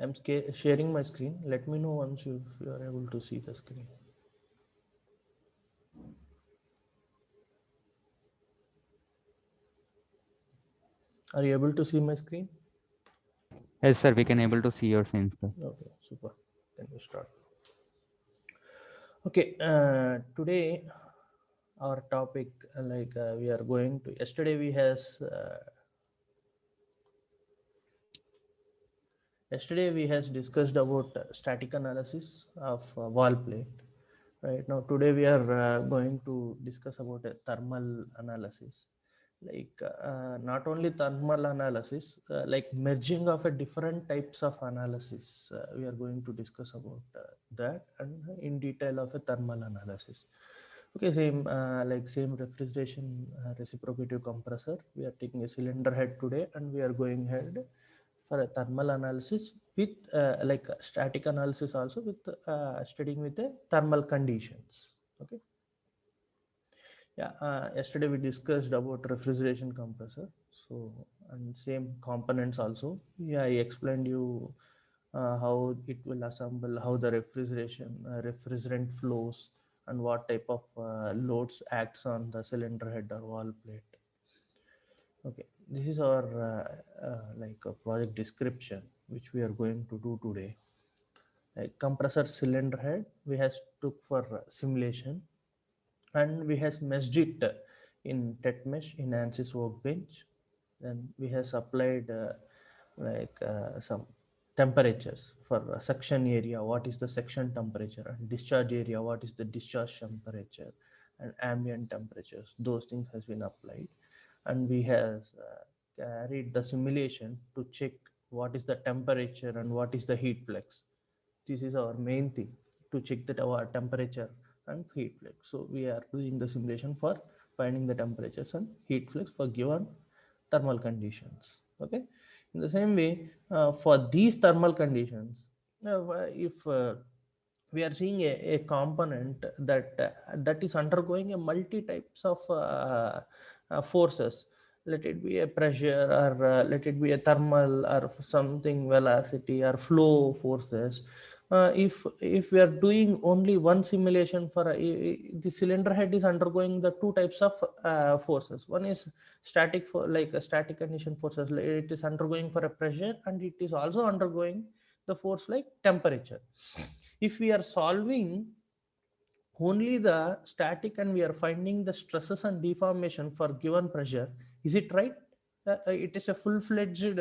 I'm sharing my screen. Let me know once if you are able to see the screen. Are you able to see my screen? Yes, sir. We can able to see your screen, sir. Okay, super. Then we start. Okay, today our topic, we are going to. Yesterday we has discussed about static analysis of wall plate. Right now, today we are going to discuss about a thermal analysis. Not only thermal analysis, like merging of a different types of analysis. We are going to discuss about that and in detail of a thermal analysis. Okay, same refrigeration reciprocative compressor. We are taking a cylinder head today, and we are going ahead for a thermal analysis with static analysis also with studying with the thermal conditions. Okay. Yeah, yesterday we discussed about refrigeration compressor. So, and same components also. Yeah, I explained you how it will assemble, how the refrigerant flows, and what type of loads acts on the cylinder head or wall plate. Okay, this is our a project description which we are going to do today. Like compressor cylinder head, we has took for simulation, and we has meshed it in TETmesh in ANSYS Workbench. Then we has applied some temperatures for suction area. What is the suction temperature? And discharge area. What is the discharge temperature? And ambient temperatures. Those things has been applied, and we has carried the simulation to check what is the temperature and what is the heat flux. This is our main thing, to check that our temperature and heat flux. So we are doing the simulation for finding the temperatures and heat flux for given thermal conditions. Okay. In the same way, for these thermal conditions, if we are seeing a component that is undergoing a multi types of forces. Let it be a pressure, or let it be a thermal, or something velocity or flow forces. If we are doing only one simulation for the cylinder head is undergoing the two types of forces. One is static, for like a static condition forces. It is undergoing for a pressure, and it is also undergoing the force like temperature. If we are solving only the static and we are finding the stresses and deformation for given pressure, is it right? It is a full-fledged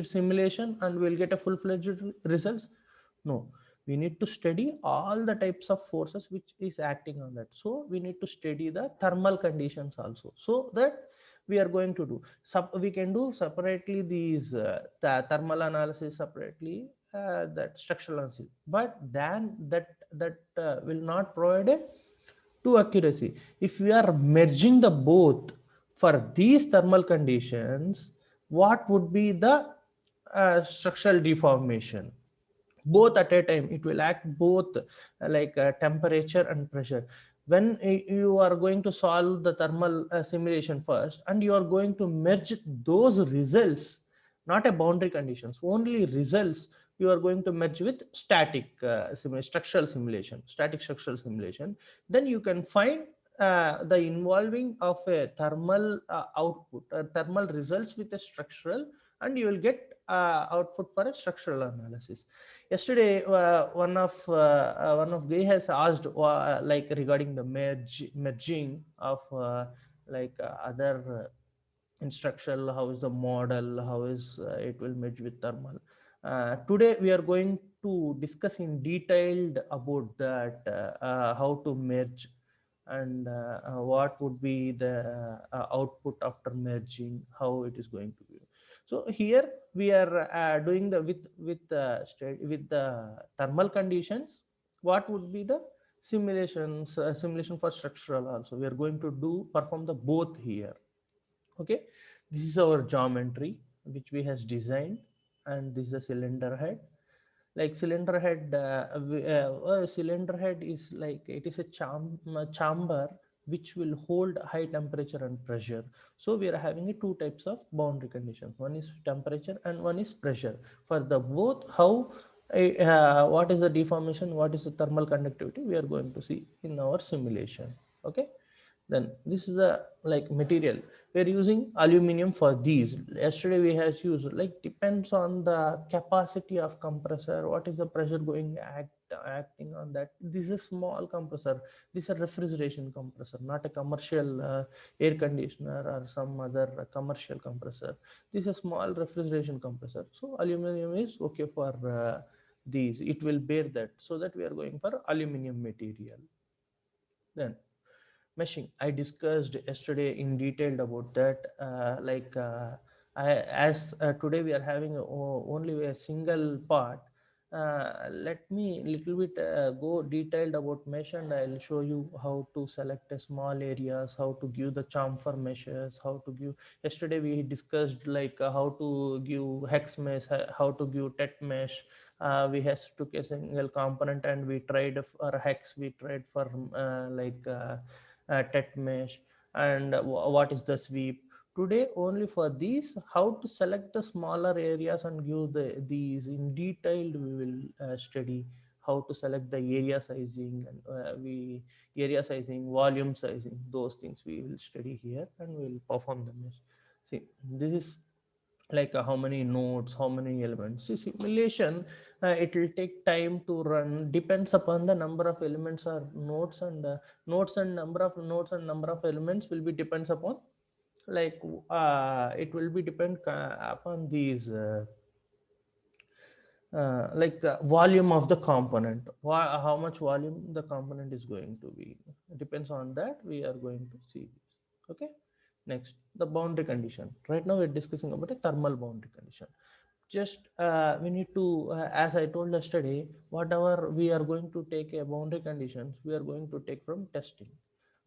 simulation, and we'll get a full-fledged results. No, we need to study all the types of forces which is acting on that. So we need to study the thermal conditions also, so that we are going to do we can do separately these thermal analysis separately, that structural analysis, but then that will not provide a to accuracy. If we are merging the both for these thermal conditions, what would be the structural deformation? Both at a time, it will act both temperature and pressure. When you are going to solve the thermal simulation first, and you are going to merge those results, not a boundary conditions, only results, you are going to merge with static static structural simulation. Then you can find the involving of a thermal output, thermal results with a structural, and you will get output for a structural analysis. Yesterday, one of guy has asked regarding the merging of other instructional, how is the model, how is it will merge with thermal. Today we are going to discuss in detailed about that, how to merge, and what would be the output after merging, how it is going to be. So here we are doing the with the thermal conditions. What would be the simulation for structural also? We are going to do perform the both here. Okay, this is our geometry which we has designed, and this is a cylinder head. Like cylinder head, cylinder head is like it is a chamber which will hold high temperature and pressure. So we are having two types of boundary conditions. One is temperature and one is pressure. For the both, how what is the deformation, what is the thermal conductivity, we are going to see in our simulation. Okay, then this is the like material we are using aluminum for these. Yesterday we have used like depends on the capacity of compressor, what is the pressure going acting on that. This is a small compressor, this is a refrigeration compressor, not a commercial air conditioner or some other commercial compressor. This is a small refrigeration compressor, so aluminum is okay for these, it will bear that, so that we are going for aluminum material. Then meshing, I discussed yesterday in detail about that. Today we are having only a single part. Let me little bit go detailed about mesh, and I'll show you how to select a small areas, how to give the chamfer meshes, how to give. Yesterday we discussed like how to give hex mesh, how to give tet mesh. We has took a single component and we tried for hex, we tried for tet mesh, and what is the sweep. Today only for these, how to select the smaller areas and give these in detailed, we will study how to select the area sizing, and we area sizing, volume sizing, those things we will study here and we will perform the mesh. See, this is like how many nodes, how many elements. See, simulation, it will take time to run, depends upon the number of elements or nodes, and nodes and number of nodes and number of elements will be depends upon like it will be depend upon these volume of the component. How much volume the component is going to be, depends on that we are going to see this. Okay, next, the boundary condition. Right now we're discussing about a thermal boundary condition. Just we need to as I told yesterday, whatever we are going to take a boundary conditions, we are going to take from testing.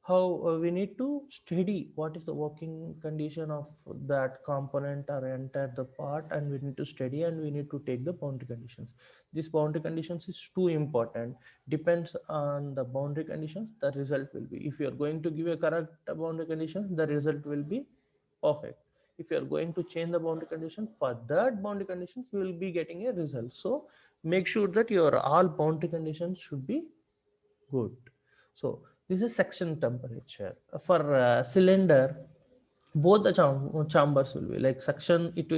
How we need to study what is the working condition of that component or enter the part, and we need to study and we need to take the boundary conditions. This boundary conditions is too important. Depends on the boundary conditions, the result will be, if you are going to give a correct boundary condition, the result will be perfect. If you are going to change the boundary condition, for that boundary conditions you will be getting a result. So make sure that your all boundary conditions should be good. So this is section temperature. For cylinder, both the chambers will be like suction. It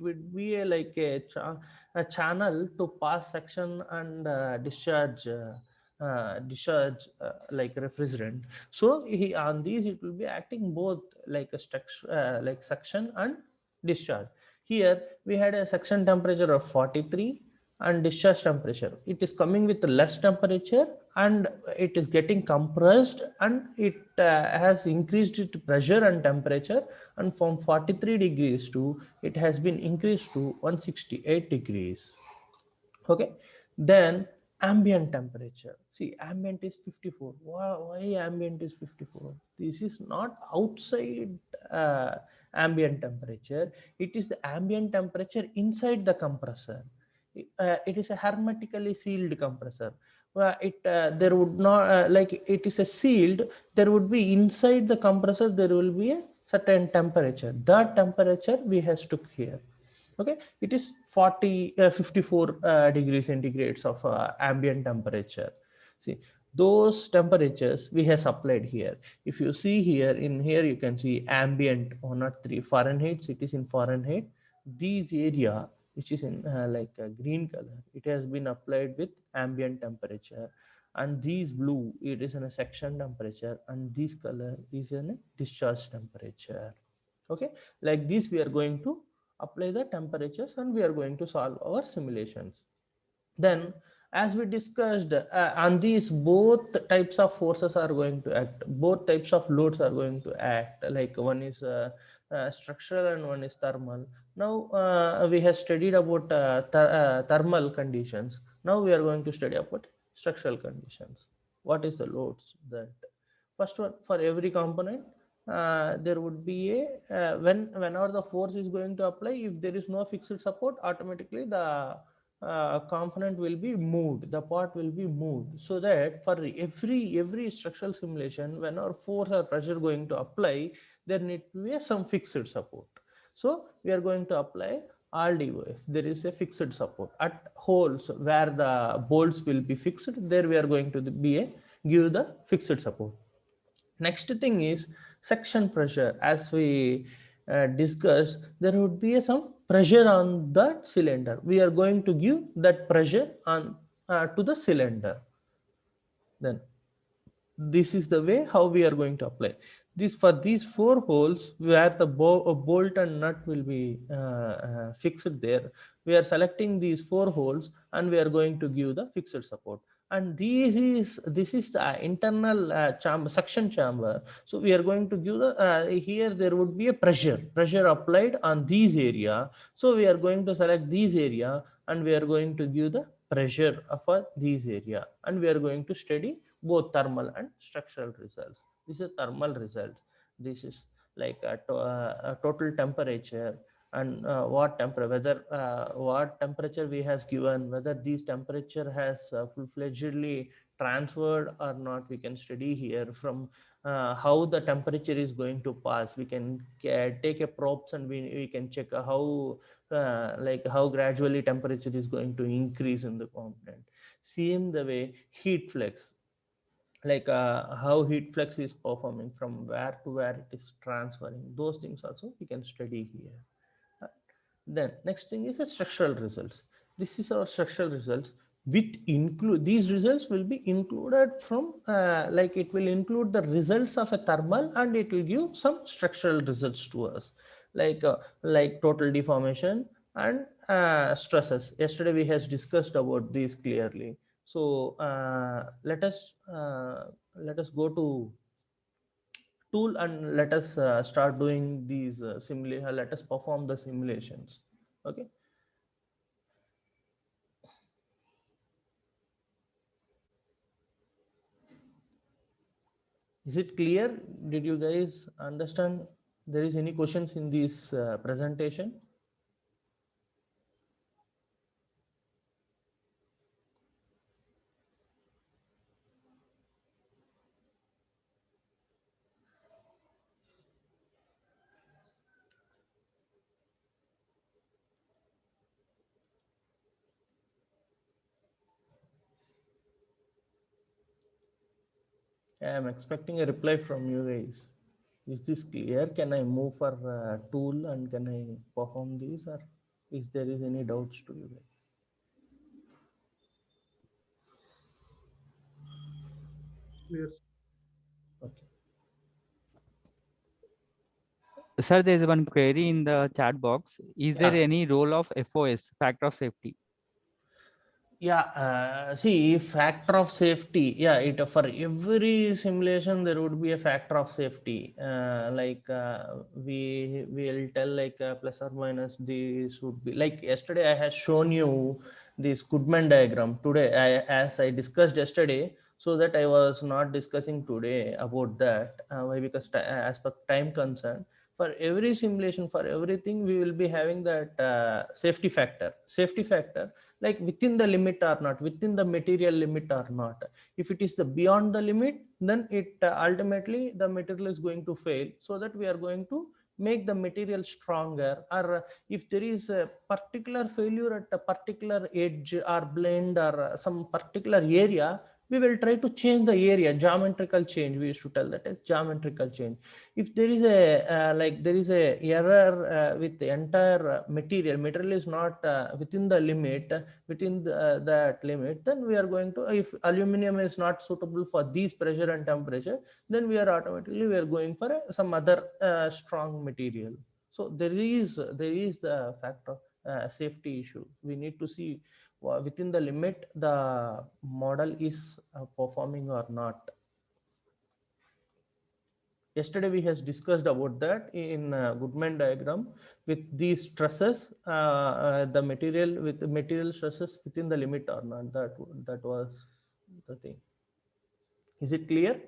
would be a channel to pass suction and discharge like refrigerant. So on these it will be acting both like a structure like suction and discharge. Here we had a suction temperature of 43 and discharge temperature, it is coming with less temperature and it is getting compressed, and it has increased its pressure and temperature, and from 43 degrees to it has been increased to 168 degrees. Okay, then ambient temperature. See, ambient is 54. Why ambient is 54? This is not outside ambient temperature, it is the ambient temperature inside the compressor. It is a hermetically sealed compressor. It there would not like it is a sealed, there would be inside the compressor there will be a certain temperature, that temperature we has took here. Okay, it is 54 degrees centigrades of ambient temperature. See, those temperatures we have applied here. If you see here, in here you can see ambient 103 Fahrenheit, it is in Fahrenheit. These area which is in like a green color, it has been applied with ambient temperature, and these blue it is in a section temperature, and this color is in a discharge temperature. Okay, like this we are going to apply the temperatures and we are going to solve our simulations. Then as we discussed on these, both types of forces are going to act, both types of loads are going to act, like one is structural and one is thermal. Now we have studied about thermal conditions, now we are going to study about structural conditions. What is the loads? That first one, for every component there would be a whenever the force is going to apply, if there is no fixed support, automatically the component will be moved, the part will be moved, so that for every structural simulation, when our force or pressure going to apply, there need to be some fixed support. So we are going to apply RDO if there is a fixed support at holes where the bolts will be fixed, there we are going to be a give the fixed support. Next thing is section pressure. As we discussed, there would be some pressure on that cylinder. We are going to give that pressure on to the cylinder. Then this is the way how we are going to apply this for these four holes where the bolt and nut will be fixed there. We are selecting these four holes and we are going to give the fixed support, and this is the internal chamber, suction chamber. So we are going to give the here there would be a pressure applied on these area. So we are going to select these area and we are going to give the pressure for these area, and we are going to study both thermal and structural results. This is thermal results. This is like a total temperature and what temperature we has given, whether this temperature has full-fledgedly transferred or not, we can study here. From how the temperature is going to pass, we can take a probes and we can check how like how gradually temperature is going to increase in the component. Same the way heat flux, like how heat flux is performing from where to where it is transferring, those things also we can study here. Uh, then next thing is the structural results. This is our structural results with include these results will be included from like it will include the results of a thermal and it will give some structural results to us, like total deformation and stresses. Yesterday we has discussed about these clearly. So let us go to tool and let us start doing these let us perform the simulations. Okay. Is it clear? Did you guys understand? There is any questions in this presentation? I am expecting a reply from you guys. Is this clear? Can I move for tool and can I perform these, or is there is any doubts to you guys? Clear. Okay. Sir, there is one query in the chat box. Is there Yeah. any role of FOS, factor of safety? Yeah, see, factor of safety. Yeah, it for every simulation there would be a factor of safety. We will tell like plus or minus. This would be like yesterday I has shown you this Goodman diagram. Today, as I discussed yesterday, so that I was not discussing today about that. Why? Because as per time concern, for every simulation, for everything, we will be having that safety factor. Safety factor, like within the limit or not, within the material limit or not. If it is the beyond the limit, then it ultimately the material is going to fail, so that we are going to make the material stronger. Or if there is a particular failure at a particular edge or blend or some particular area, we will try to change the area, geometrical change, we used to tell that as geometrical change. If there is a there is a error with the entire material is not within the limit, within that limit, then we are going to, if aluminum is not suitable for these pressure and temperature, then we are automatically we are going for some other strong material. So there is the factor safety issue. We need to see within the limit the model is performing or not. Yesterday we has discussed about that in Goodman diagram with these stresses, the material with the material stresses within the limit or not. That was the thing. Is it clear?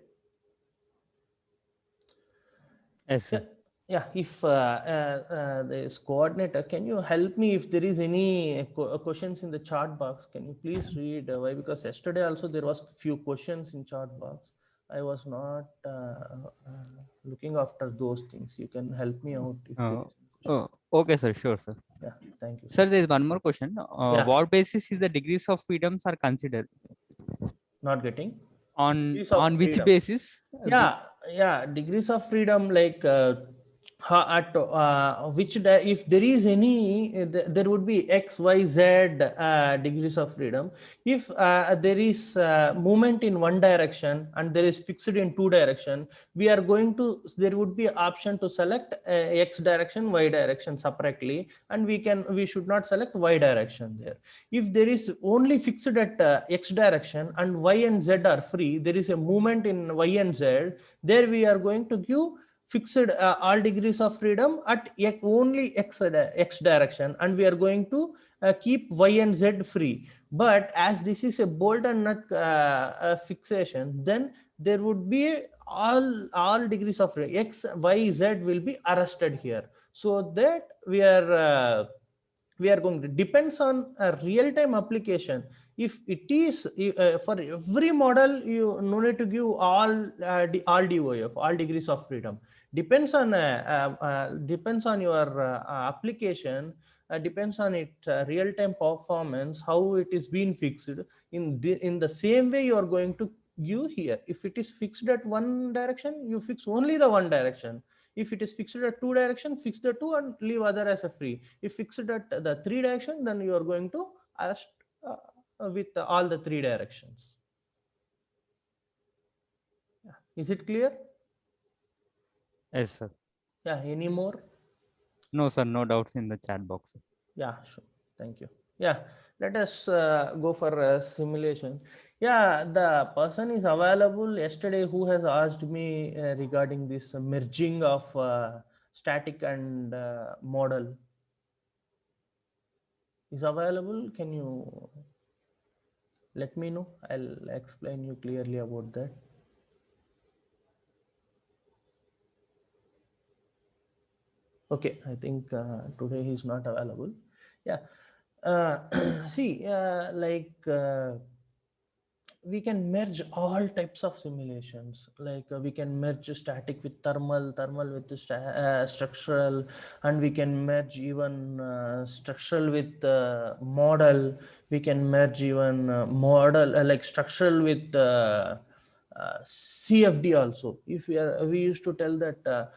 Yes, Yeah. sir. Yeah, if this coordinator, can you help me if there is any questions in the chat box? Can you please read why? Because yesterday also there was few questions in chat box. I was not looking after those things. You can help me out if there Uh, is any question. okay, sir. Sure, sir. Yeah, thank you, sir. Sir, there is one more question. Yeah, What basis is the degrees of freedoms are considered? not getting On degrees of which freedom. basis? Yeah, degrees of freedom, like at which if there is any there would be x y z degrees of freedom. If there is movement in one direction and there is fixed in two direction, we are going to, there would be option to select x direction, y direction separately, and we should not select y direction there. If there is only fixed at x direction and y and z are free, there is a movement in y and z, there we are going to give fixed all degrees of freedom at only x direction, and we are going to keep y and z free. But as this is a bolt and nut fixation, then there would be all degrees of freedom, x y z will be arrested here, so that we are going to depends on a real-time application. If it is for every model, you no need to give all DOF, all degrees of freedom. Depends on your application, depends on its real-time performance, how it is being fixed. In the same way you are going to give here. If it is fixed at one direction, you fix only the one direction. If it is fixed at two direction, fix the two and leave other as a free. If fixed at the three direction, then you are going to arrest with all the three directions. Yeah. Is it clear? Yes, sir. Yeah, any more? No, sir. No doubts in the chat box. Yeah, sure. Thank you. Yeah, let us go for a simulation. Yeah, the person is available yesterday who has asked me regarding this merging of static and model. Is available? Can you let me know? I'll explain you clearly about that. Okay, I think today he's not available. Yeah. See, we can merge all types of simulations, like we can merge static with thermal with structural, and we can merge even structural with model. We can merge even model like structural with CFD also. If we used to tell that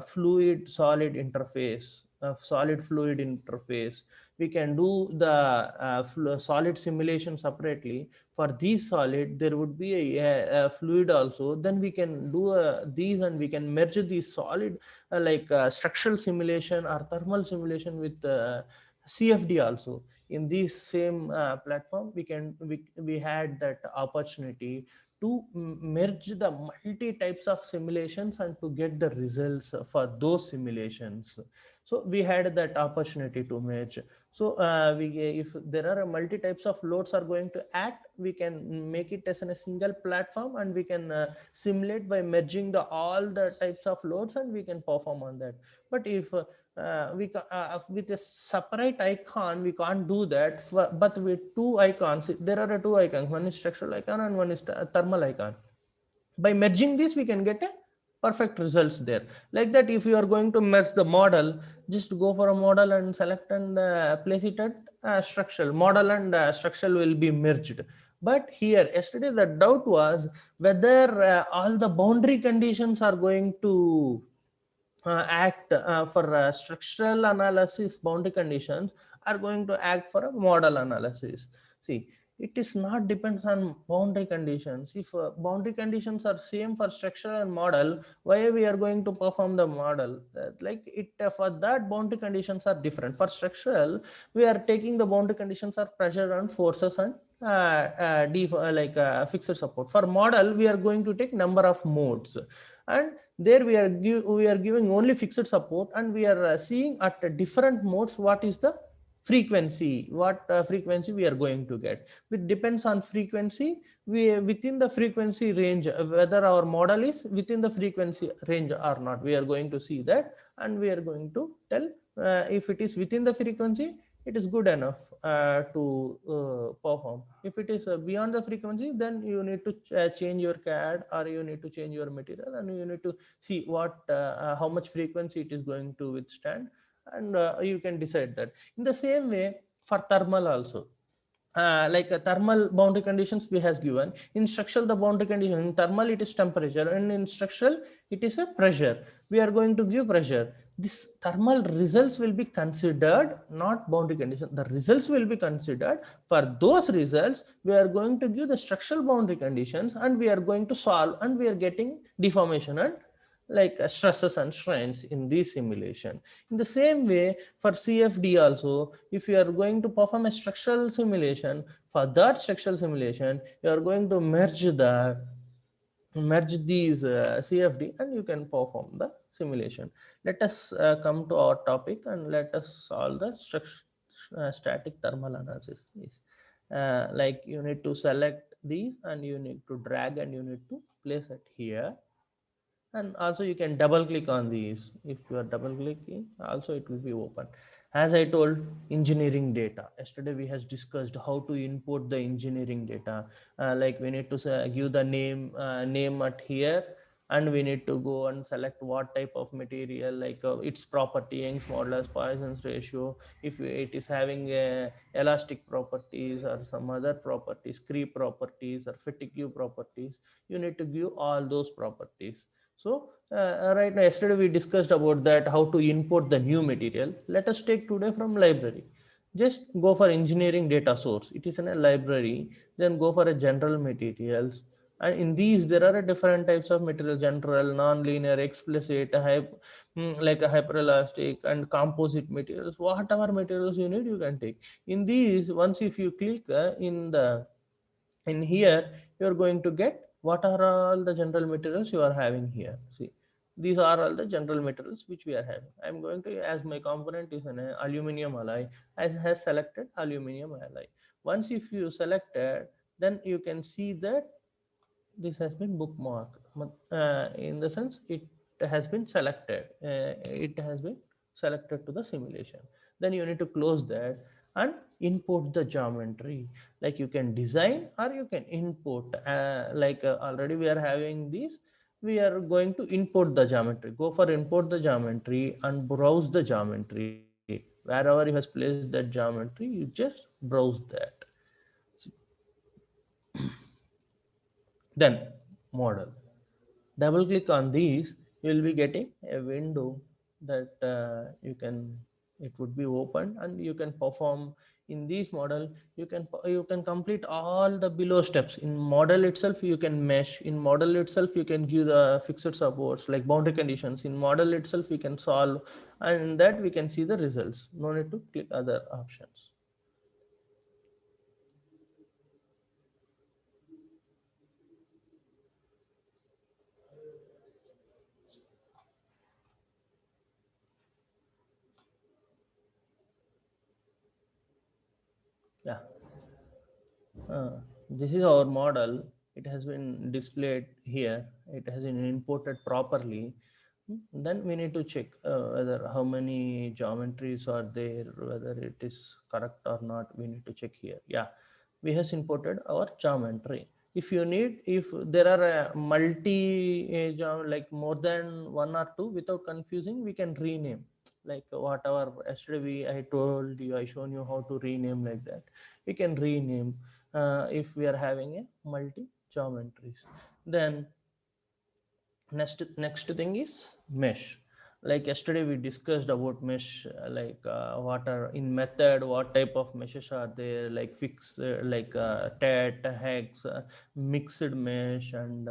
fluid solid interface, solid fluid interface, we can do the solid simulation separately. For these solid, there would be a fluid also. Then we can do these, and we can merge these solid structural simulation or thermal simulation with CFD also. In this same platform, we had that opportunity to merge the multi types of simulations and to get the results for those simulations. So we had that opportunity to merge. So if there are a multi types of loads are going to act, we can make it as a single platform, and we can simulate by merging all the types of loads, and we can perform on that. But if with a separate icon, we can't do that. But with two icons, there are two icons. One is structural icon and one is thermal icon. By merging this, we can get a perfect results there. Like that, if you are going to merge the model, just go for a model and select and place it at structural. Model and structural will be merged. But here, yesterday, the doubt was whether all the boundary conditions are going to act for structural analysis. Boundary conditions are going to act for a model analysis. See, it is not depends on boundary conditions. If boundary conditions are same for structural and model, why we are going to perform the model? Like it for that, boundary conditions are different. For structural, we are taking the boundary conditions are pressure and forces and fixed support. For model, we are going to take number of modes, and there we are giving only fixed support, and we are seeing at different modes what is the frequency, what frequency we are going to get. It depends on frequency. We within the frequency range, whether our model is within the frequency range or not, we are going to see that, and we are going to tell if it is within the frequency, it is good enough to perform. If it is beyond the frequency, then you need to change your CAD, or you need to change your material, and you need to see what how much frequency it is going to withstand, and you can decide that. In the same way, for thermal also, like thermal boundary conditions we has given. In structural, the boundary condition in thermal it is temperature, and in structural it is a pressure. We are going to give pressure. This thermal results will be considered, not boundary condition. The results will be considered. For those results, we are going to give the structural boundary conditions, and we are going to solve, and we are getting deformation and like stresses and strains in this simulation. In the same way, for CFD also, if you are going to perform a structural simulation, for that structural simulation, you are going to merge these CFD, and you can perform the simulation. Let us come to our topic, and let us solve the static thermal analysis. Like you need to select these, and you need to drag, and you need to place it here. And also you can double click on these. If you are double clicking, also it will be open. As I told, engineering data, yesterday we has discussed how to import the engineering data. Like we need to give the name at here, and we need to go and select what type of material, like its property, Young's modulus, Poisson's ratio, if it is having elastic properties or some other properties, creep properties or fatigue properties. You need to give all those properties. So right now, yesterday we discussed about that, how to import the new material. Let us take today from library. Just go for engineering data source. It is in a library. Then go for a general materials. And in these, there are different types of material: general, non-linear, explicit, like a hyperelastic and composite materials. Whatever materials you need, you can take. In these, once if you click in here, you're going to get what are all the general materials you are having here. See, these are all the general materials which we are having. I'm going to, as my component is an aluminum alloy, I has selected aluminum alloy. Once if you selected, then you can see that this has been bookmarked. In the sense, it has been selected. It has been selected to the simulation. Then you need to close that and import the geometry. Like you can design, or you can import. Like already we are having these. We are going to import the geometry. Go for import the geometry and browse the geometry. Wherever you has placed that geometry, you just browse that. Then model. Double click on these, you will be getting a window that it would be open, and you can perform in this model. You can complete all the below steps. In model itself you can mesh. In model itself you can give the fixed supports like boundary conditions. In model itself we can solve, and in that we can see the results. No need to click other options. Yeah. This is our model. It has been displayed here. It has been imported properly. Then we need to check whether how many geometries are there, whether it is correct or not. We need to check here. Yeah, we has imported our geometry. If you need, if there are a like more than one or two, without confusing, we can rename. Like whatever yesterday I told you, I shown you how to rename like that. We can rename if we are having a multi geometries. Then next thing is mesh. Like yesterday we discussed about mesh, like what are in method, what type of meshes are there, like fix, like tet, hex, mixed mesh, and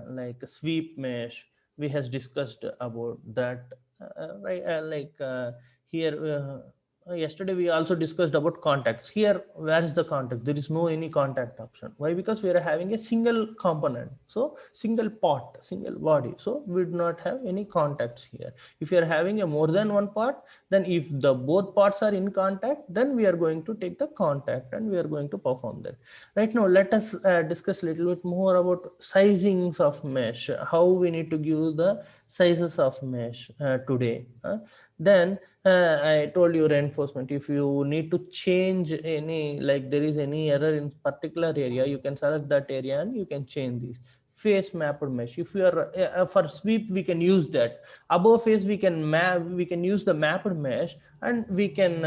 like sweep mesh. We has discussed about that, right? Here yesterday we also discussed about contacts. Here, where is the contact? There is no any contact option. Why? Because we are having a single component, so single part, single body, so we do not have any contacts here. If you are having a more than one part, then if the both parts are in contact, then we are going to take the contact and we are going to perform that. Right now, let us discuss a little bit more about sizings of mesh, how we need to give the sizes of mesh today. Then I told you reinforcement. If you need to change any, like there is any error in particular area, you can select that area and you can change these. Face mapped mesh. If you are for sweep, we can use that. Above face, we can map. We can use the mapped mesh, and we can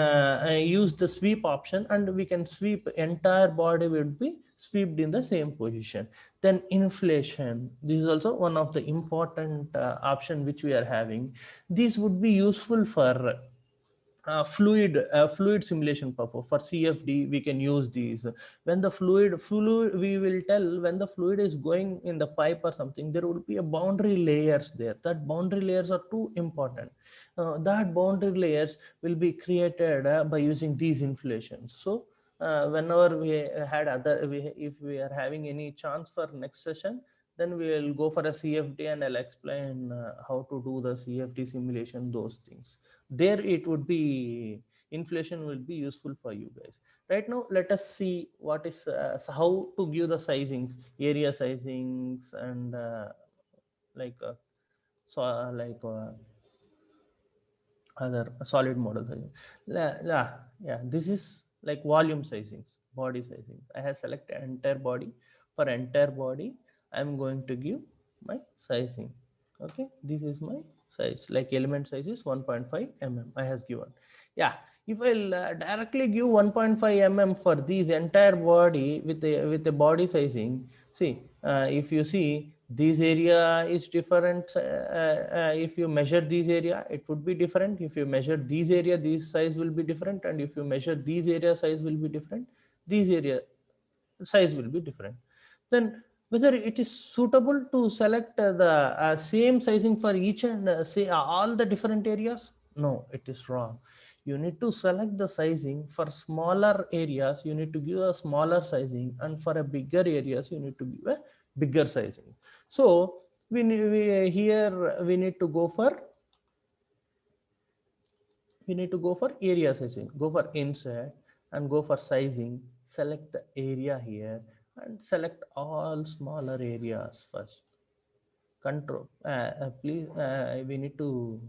use the sweep option, and we can sweep entire body would be swept in the same position. Then inflation. This is also one of the important option which we are having. This would be useful for fluid simulation purpose. For CFD we can use these. When the fluid we will tell when the fluid is going in the pipe or something, there will be a boundary layers there. That boundary layers are too important. That boundary layers will be created by using these inflations. So whenever we had if we are having any chance for next session, then we will go for a CFD and I'll explain how to do the CFD simulation, those things. There it would be, inflation will be useful for you guys. Right now, let us see what is how to give the sizings, area sizings, and like other solid model sizing. Yeah, this is like volume sizings, body sizing. I have selected entire body. For entire body, I'm going to give my sizing. Okay, this is my size. Like element size is 1.5 mm. I has given. Yeah, if I'll directly give 1.5 mm for this entire body with the body sizing, see, if you see this area is different. If you measure this area, it would be different. If you measure this area, this size will be different. And if you measure this area, size will be different. This area size will be different. Then whether it is suitable to select the same sizing for each and say all the different areas? No, it is wrong. You need to select the sizing for smaller areas. You need to give a smaller sizing, and for a bigger areas, you need to give a bigger sizing. So here we need to go for area sizing. Go for insert and go for sizing. Select the area here and select all smaller areas first. Control. Please, we need to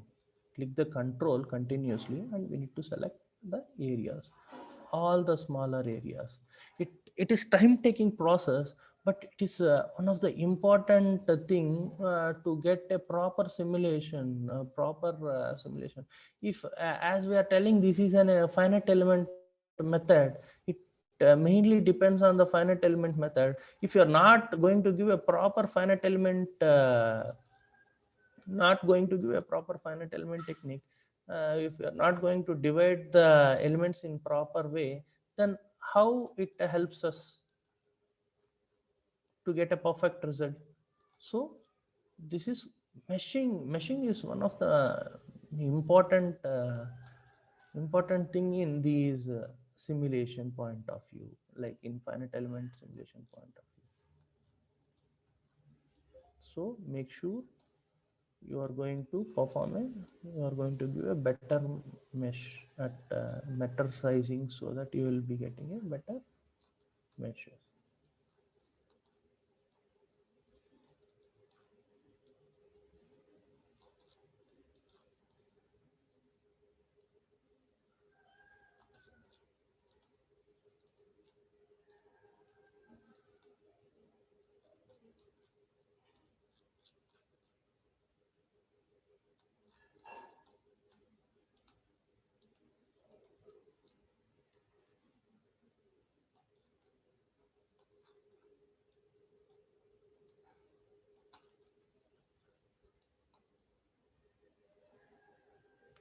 click the control continuously, and we need to select the areas, all the smaller areas. It is time-taking process, but it is one of the important thing to get a proper simulation. If as we are telling, this is a finite element method. It mainly depends on the finite element method. If you are not going to give a proper finite element technique, if you are not going to divide the elements in proper way, then how it helps us to get a perfect result? So this is meshing is one of the important thing in these simulation point of view, like in finite element simulation point of view. So make sure you are going to perform it, you are going to give a better mesh at better sizing, so that you will be getting a better meshes.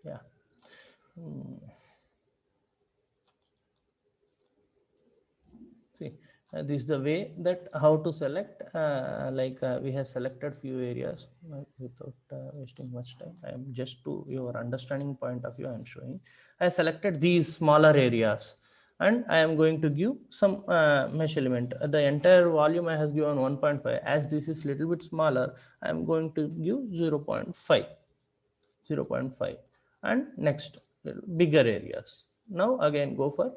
Yeah. See, This is the way that how to select, we have selected few areas without wasting much time. I am just to your understanding point of view, I am showing. I selected these smaller areas and I am going to give some mesh element. The entire volume I has given 1.5. As this is little bit smaller, I am going to give 0.5. 0.5 and next bigger areas. Now again go for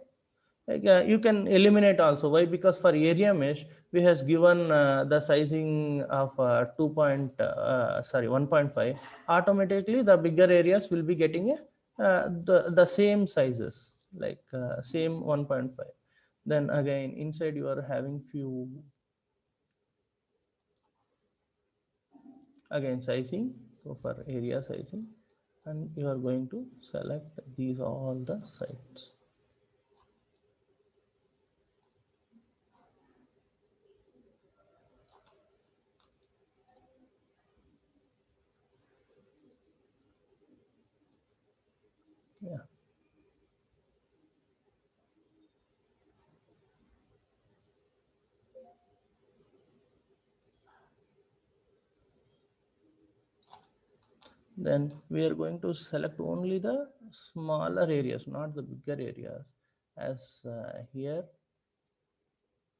you can eliminate also. Why? Because for area mesh we has given the sizing of 1.5. Automatically the bigger areas will be getting the same sizes, like same 1.5. Then again inside you are having few again sizing. So for area sizing, and you are going to select these all the sites. Yeah. Then we are going to select only the smaller areas, not the bigger areas. As here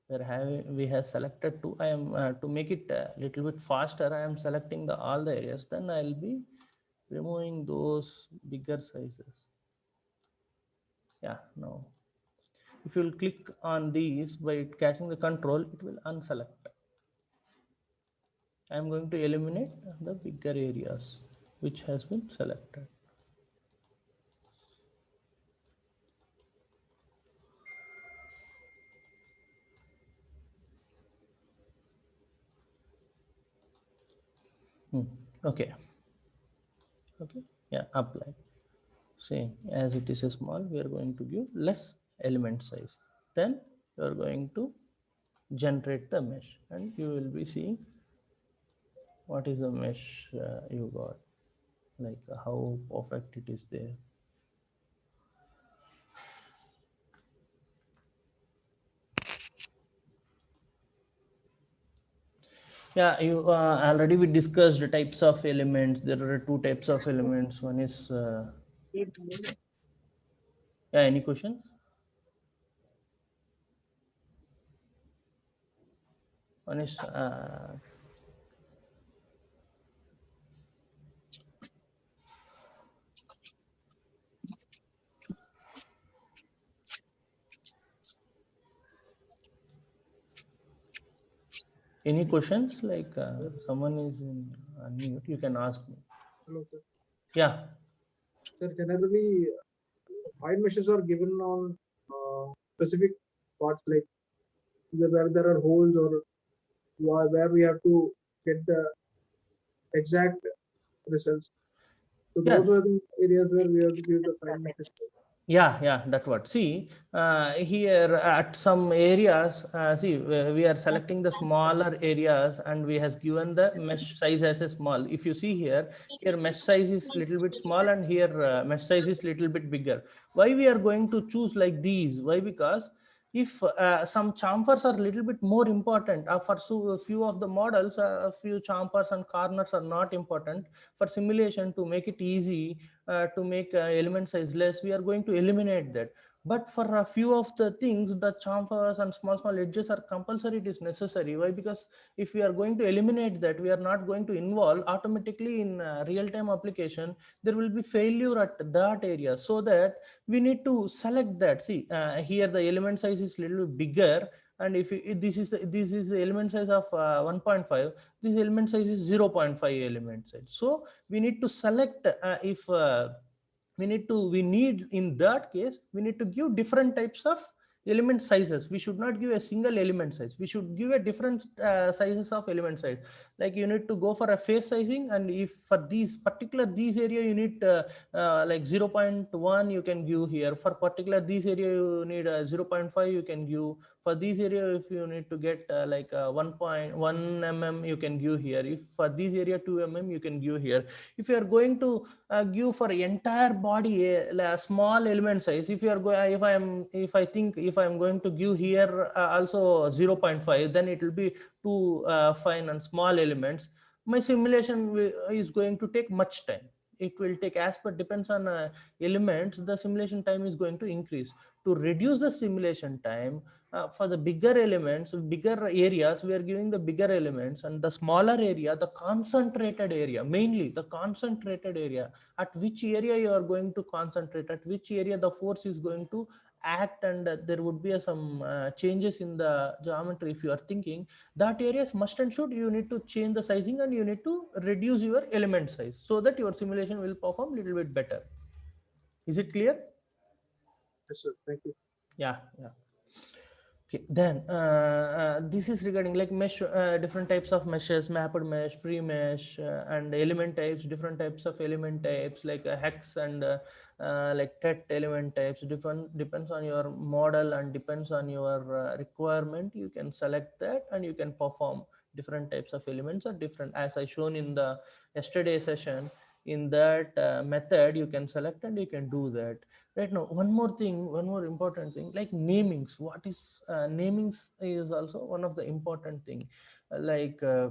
we have selected two. I am to make it a little bit faster. I am selecting all the areas. Then I'll be removing those bigger sizes. Yeah. Now, if you'll click on these by catching the control, it will unselect. I am going to eliminate the bigger areas which has been selected. Okay. Okay. Yeah. Apply. Same as it is a small, we are going to give less element size. Then you are going to generate the mesh and you will be seeing what is the mesh you got, like how perfect it is there. Yeah, you already we discussed the types of elements. There are two types of elements. One is yeah. Any questions? One is any questions? Like someone is in unmute. You can ask me. Hello, sir. Yeah. Sir, generally, file meshes are given on specific parts, like where there are holes or where we have to get the exact results. So Yeah. those are the areas where we have to give the file meshes. Yeah, that what. See, here at some areas, see, we are selecting the smaller areas and we has given the mesh size as a small. If you see here mesh size is little bit small and here mesh size is little bit bigger. Why we are going to choose like these? Why? Because if some chamfers are little bit more important, for a few of the models, a few chamfers and corners are not important. For simulation, to make it easy, to make element size less, we are going to eliminate that. But for a few of the things, the chamfers and small edges are compulsory. It is necessary. Why? Because if we are going to eliminate that, we are not going to involve automatically in real-time application. There will be failure at that area. So that we need to select that. See, here the element size is little bigger, and if this is the element size of 1.5, this element size is 0.5 element size. So we need to select if we need in that case we need to give different types of element sizes. We should not give a single element size. We should give a different sizes of element size. Like you need to go for a face sizing, and if for these area you need like 0.1, you can give here. For particular this area you need 0.5, you can give. For this area, if you need to get 1.1 mm, you can give here. If for this area 2 mm, you can give here. If you are going to give for entire body a small element size, if you are going, if I am going to give here also 0.5, then it will be too fine and small elements. My simulation is going to take much time. It will take, as per depends on elements, the simulation time is going to increase. To reduce the simulation time, for the bigger elements, bigger areas, we are giving the bigger elements, and the smaller area, the concentrated area, mainly the concentrated area, at which area you are going to concentrate, at which area the force is going to act, and there would be some changes in the geometry. If you are thinking that areas must and should, you need to change the sizing and you need to reduce your element size so that your simulation will perform little bit better. Is it clear? Yes, sir. Thank you. Yeah. Okay, then this is regarding like mesh, different types of meshes, mapped mesh, free mesh, and element types, different types of element types like hex and like tet element types. Different depends on your model and depends on your requirement. You can select that and you can perform different types of elements or different, as I shown in the yesterday session. In that method, you can select and you can do that. Right. Now one more thing, one more important thing, like namings. What is namings is also one of the important thing. Like uh,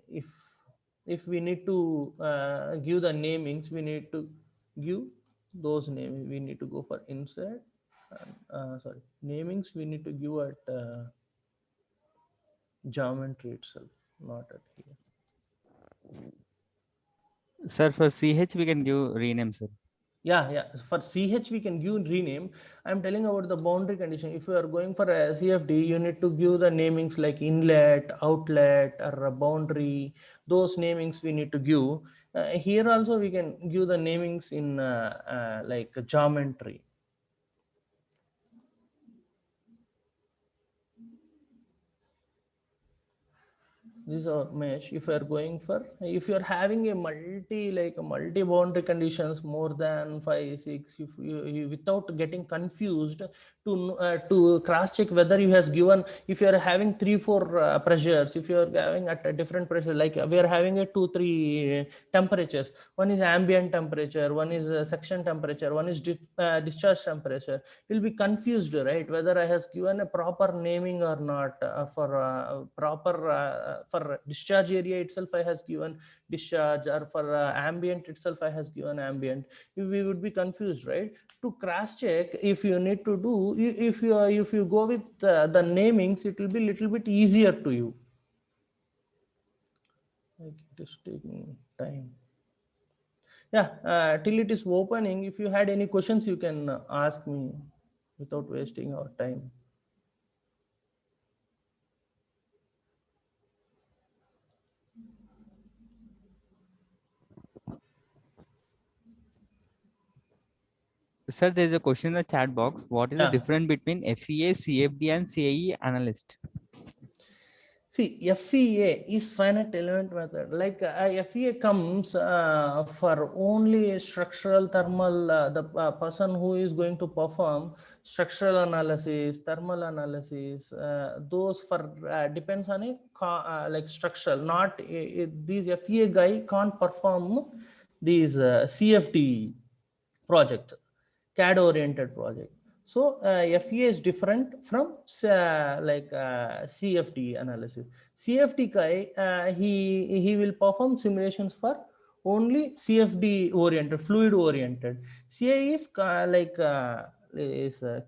if we need to give the namings, we need to give those names. We need to go for insert and, sorry, namings we need to give at geometry itself, not at here. Sir, for CH we can give rename, sir. Yeah, for CH we can give rename. I'm telling about the boundary condition. If you are going for a CFD, you need to give the namings like inlet, outlet, or a boundary. Those namings we need to give. Here also we can give the namings in like geometry. This is our mesh. If you are going for, if you are having a multi boundary conditions more than 5 6, if you without getting confused, to cross check whether you has given, if you are having 3 4 pressures, if you are having at a different pressure, like we are having a 2 3 temperatures, one is ambient temperature, one is section temperature, one is discharge temperature, you'll be confused, right, whether I has given a proper naming or not. For proper for discharge area itself I has given discharge, or for ambient itself I has given ambient. We would be confused, right? To cross check, if you need to do, if you go with the namings, it will be little bit easier to you. Like it is taking time. Yeah, till it is opening, if you had any questions, you can ask me without wasting our time. Sir, there is a question in the chat box. What is the Yeah. difference between FEA, CFD, and CAE analyst? See, FEA is finite element method. Like FEA comes for only structural thermal, the person who is going to perform structural analysis, thermal analysis, those for depends on a like structural, not these FEA guy can't perform these CFD project, CAD oriented project. So FEA is different from CFD analysis. CFD guy, he will perform simulations for only CFD oriented, fluid oriented. CAE is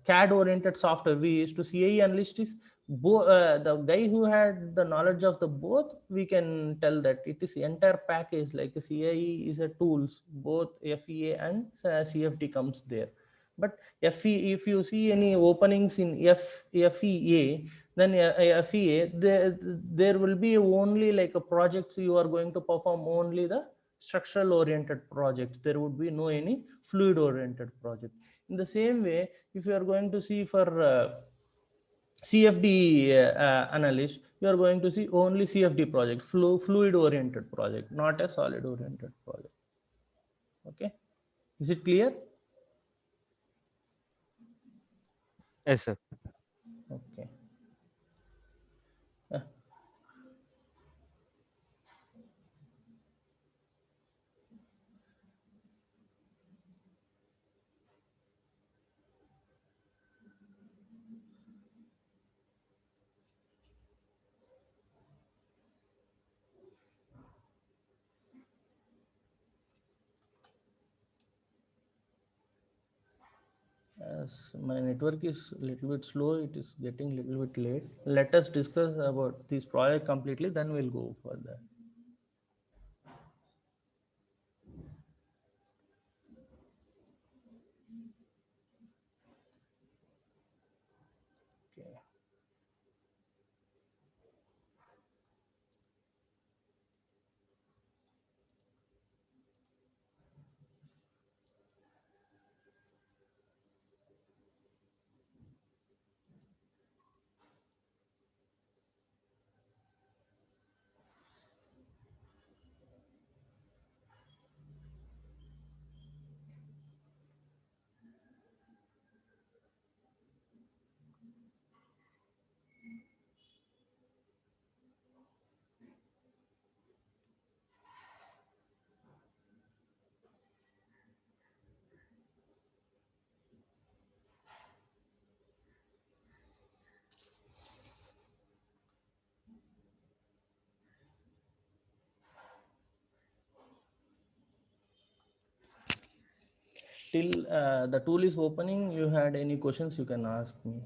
CAD oriented software. We used to CAE analyst is the guy who had the knowledge of the both. We can tell that it is entire package, like CAE is a tools, both FEA and CFD comes there. But if you see any openings in FEA, then FEA, there will be only like a project you are going to perform only the structural oriented projects. There would be no any fluid oriented project. In the same way, if you are going to see for CFD analyst, you are going to see only CFD project, fluid oriented project, not a solid oriented project. Okay, is it clear? Yes, sir. Okay. Yeah. As my network is a little bit slow, it is getting a little bit late. Let us discuss about this project completely, then we'll go further. Okay. Till the tool is opening, you had any questions, you can ask me.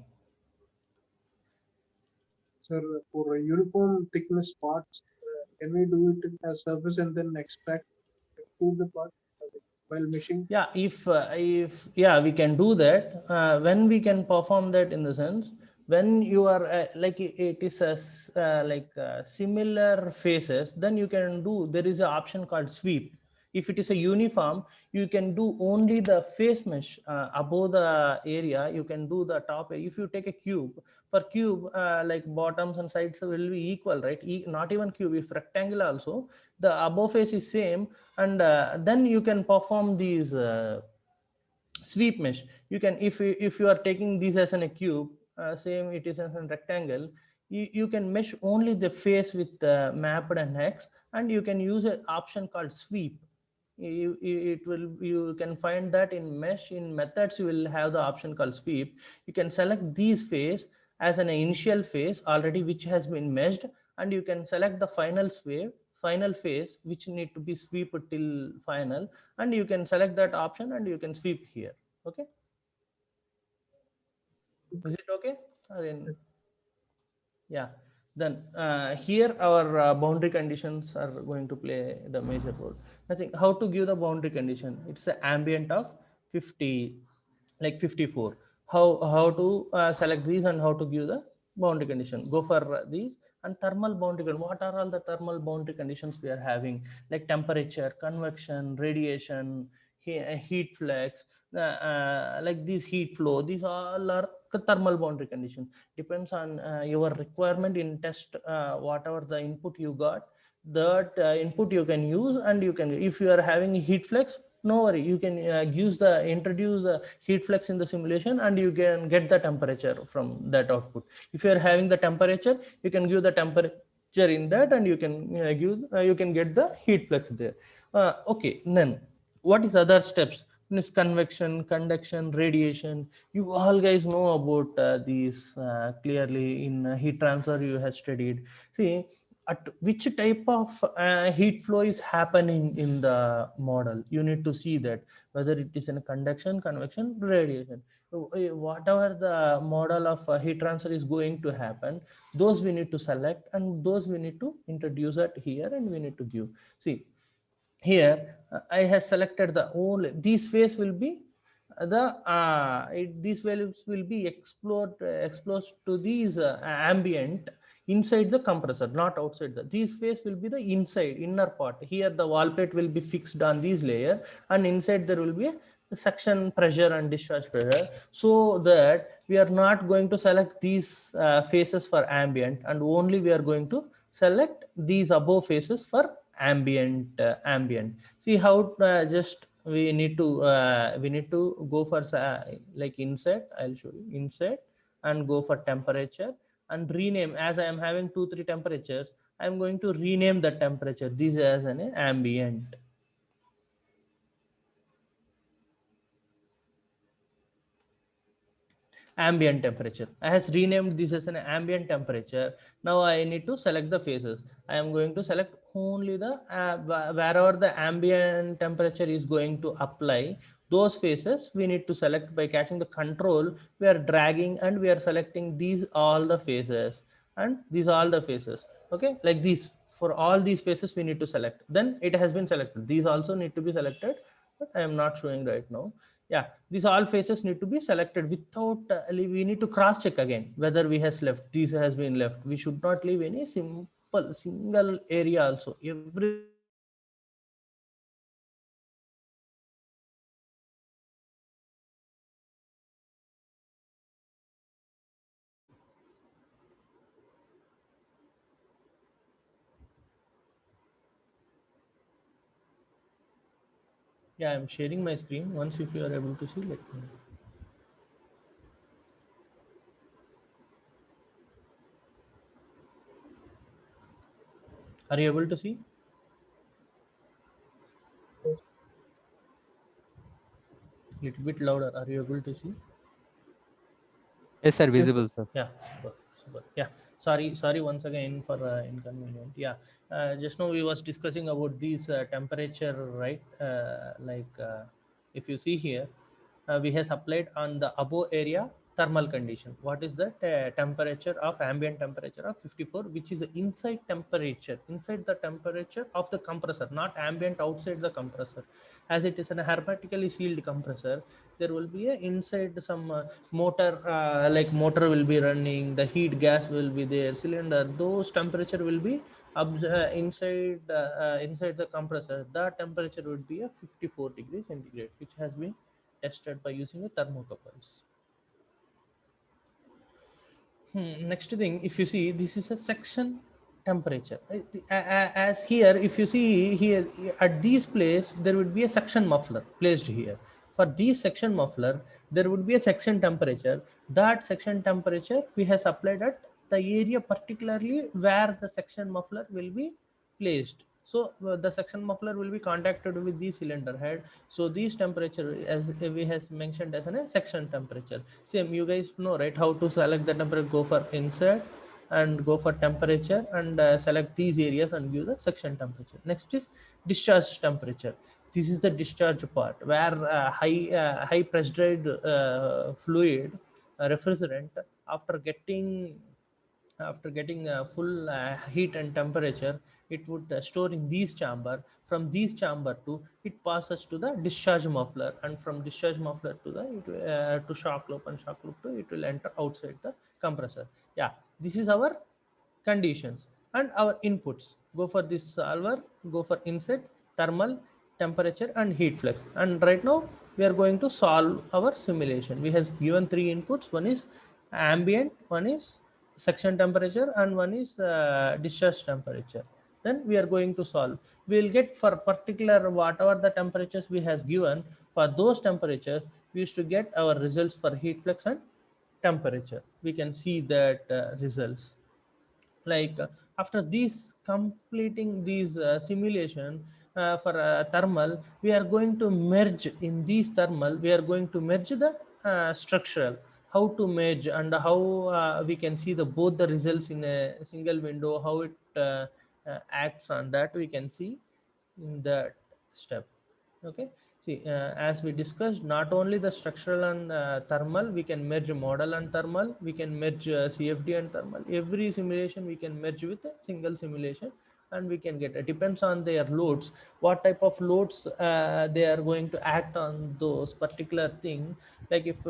Sir, for uniform thickness parts, can we do it as surface and then extrude the part while meshing? Yeah, if yeah, we can do that. When we can perform that, in the sense, when you are like it is a similar faces, then you can do, there is an option called sweep. If it is a uniform, you can do only the face mesh above the area. You can do the top. If you take a cube, for cube, like bottoms and sides will be equal, right? Not even cube, if rectangle also, the above face is same, and then you can perform these sweep mesh. You can, if you are taking this as a cube, same it is as a rectangle, you can mesh only the face with mapped and hex, and you can use an option called sweep. It will, you can find that in mesh, in methods you will have the option called sweep. You can select these face as an initial phase already which has been meshed, and you can select the final sweep, final phase which need to be swept till final, and you can select that option and you can sweep here. Okay, is it okay? Yeah, then here our boundary conditions are going to play the major role. Nothing, how to give the boundary condition, it's an ambient of 50, like 54. How to select these and how to give the boundary condition, go for these. And thermal boundary, what are all the thermal boundary conditions we are having, like temperature, convection, radiation, heat flux, like this heat flow, these all are thermal boundary conditions. Depends on your requirement in test, whatever the input you got, that input you can use. And you can, if you are having heat flux, no worry, you can use the introduce the heat flux in the simulation, and you can get the temperature from that output. If you are having the temperature, you can give the temperature in that, and you can give you can get the heat flux there. Okay, then what is other steps? Is convection, conduction, radiation. You all guys know about these clearly in heat transfer you have studied. See, at which type of heat flow is happening in the model, you need to see that whether it is in a conduction, convection, radiation. So, whatever the model of heat transfer is going to happen, those we need to select, and those we need to introduce it here, and we need to give. See, here I have selected the only, these phase will be these values will be explored exposed to these ambient inside the compressor, not outside. These phase will be the inside inner part. Here the wall plate will be fixed on these layer, and inside there will be a suction pressure and discharge pressure, so that we are not going to select these phases for ambient, and only we are going to select these above phases for ambient. See how just we need to go for like insert. I'll show you insert, and go for temperature and rename. As I am having 2 3 temperatures, I am going to rename the temperature this as an ambient. Ambient temperature. I has renamed this as an ambient temperature. Now I need to select the phases. I am going to select only the wherever the ambient temperature is going to apply, those phases we need to select by catching the control. We are dragging and we are selecting these all the phases and these all the phases. Okay, like these, for all these phases we need to select. Then it has been selected. These also need to be selected, but I am not showing right now. Yeah, these all faces need to be selected without we need to cross check again whether we has left, this has been left. We should not leave any simple single area also. Everything should be selected. Yeah, I'm sharing my screen. Once if you are able to see, let me know. Are you able to see? Little bit louder. Are you able to see? Yes, sir. Yes, Visible, sir. Yeah, super, super. Yeah, sorry once again for inconvenient. Yeah, just now we was discussing about these temperature, right? If you see here, we has applied on the above area thermal condition. What is that? Temperature of ambient temperature of 54, which is the inside temperature, inside the temperature of the compressor, not ambient outside the compressor. As it is an hermetically sealed compressor, there will be a inside some motor, like motor will be running, the heat gas will be there, cylinder, those temperature will be inside the compressor. That temperature would be a 54 degrees centigrade, which has been tested by using a thermocouples. Next thing, if you see, this is a section temperature. As here, if you see here at these place, there would be a section muffler placed here. For this section muffler, there would be a section temperature. That section temperature we has applied at the area, particularly where the section muffler will be placed. So the section muffler will be contacted with the cylinder head. So this temperature, as we has mentioned as a section temperature. Same, you guys know, right, how to select the temperature. Go for insert and go for temperature and select these areas and give the section temperature. Next is discharge temperature. This is the discharge part where high pressurized fluid, refrigerant, after getting full heat and temperature, it would store in these chamber. From these chamber to it passes to the discharge muffler, and from discharge muffler to the to shock loop, and shock loop to it will enter outside the compressor. Yeah, this is our conditions and our inputs. Go for this solver, go for insert, thermal, temperature and heat flux. And right now we are going to solve our simulation. We has given three inputs. One is ambient, one is section temperature, and one is discharge temperature. Then we are going to solve. We will get for particular whatever the temperatures we has given. For those temperatures we used to get our results for heat flux and temperature. We can see that results. Like after these completing these simulation for thermal, we are going to merge in these thermal, we are going to merge the structural. How to merge and how we can see the both the results in a single window, how it acts on that, we can see in that step. Okay, see, as we discussed, not only the structural and thermal, we can merge model and thermal, we can merge CFD and thermal. Every simulation we can merge with a single simulation, and we can get, it depends on their loads, what type of loads they are going to act on those particular thing. Like if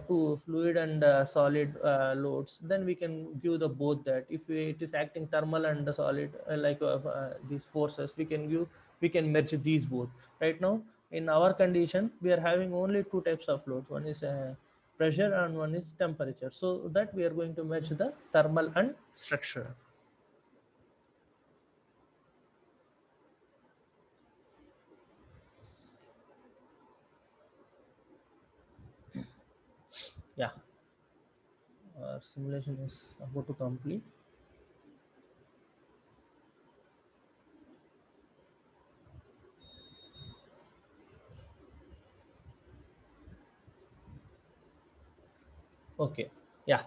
two fluid and solid loads, then we can give the both that. If it is acting thermal and the solid, these forces, we can give, we can merge these both. Right now in our condition we are having only two types of loads. One is pressure and one is temperature, so that we are going to merge the thermal and structural. Yeah, our simulation is about to complete. Okay, yeah,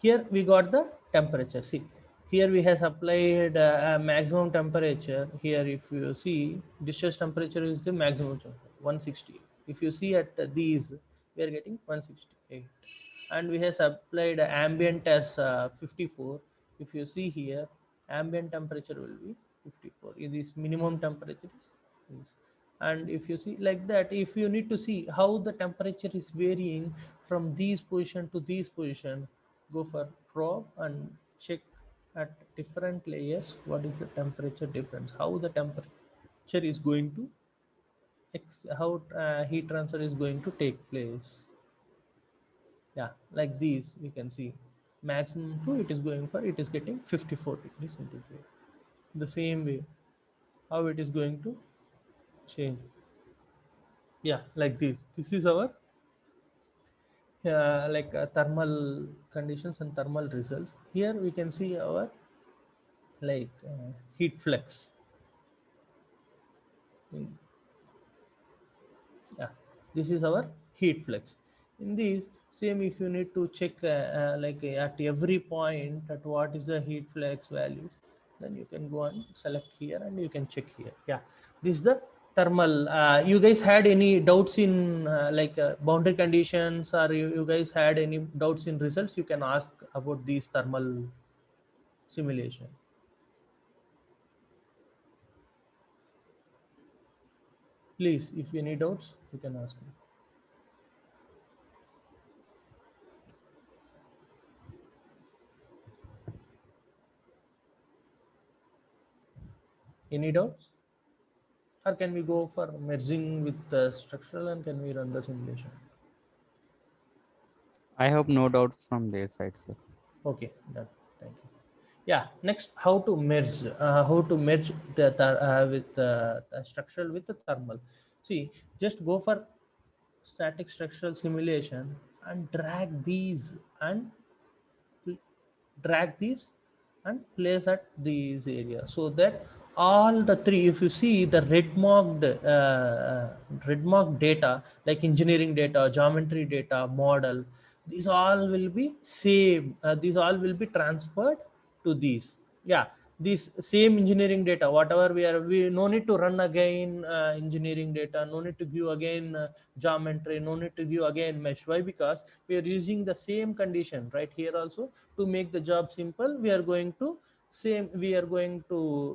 here we got the temperature. See, here we has applied a maximum temperature. Here if you see, discharge temperature is the maximum temperature, 160. If you see at these, we are getting 168, and we has applied ambient as 54. If you see here, ambient temperature will be 54. It is minimum temperature is. And if you see like that, if you need to see how the temperature is varying from these position to these position, go for probe and check at different layers what is the temperature difference, how the temperature is going to how heat transfer is going to take place. Yeah, like these we can see maximum 2 it is going for, it is getting 54 degrees centigrade. The same way how it is going to change. Yeah, like this is our thermal conditions and thermal results. Here we can see our heat flux. Yeah, this is our heat flux. In this same, if you need to check at every point at what is the heat flux values, then you can go and select here and you can check here. Yeah, this is the thermal. You guys had any doubts in boundary conditions, or you guys had any doubts in results, you can ask about these thermal simulation. Please, if you any doubts, you can ask me. Any doubts? Or can we go for merging with the structural and can we run the simulation? I hope no doubts from their side, sir. Okay, done. Thank you. Yeah, next, how to merge the structural with the thermal. See, just go for static structural simulation and drag these and place at these areas, so that all the three, if you see the red marked data like engineering data, geometry data, model, these all will be saved, these all will be transferred to these. Yeah, this same engineering data, whatever we no need to run again engineering data, no need to give again geometry, no need to give again mesh. Why? Because we are using the same condition right here also. To make the job simple, we are going to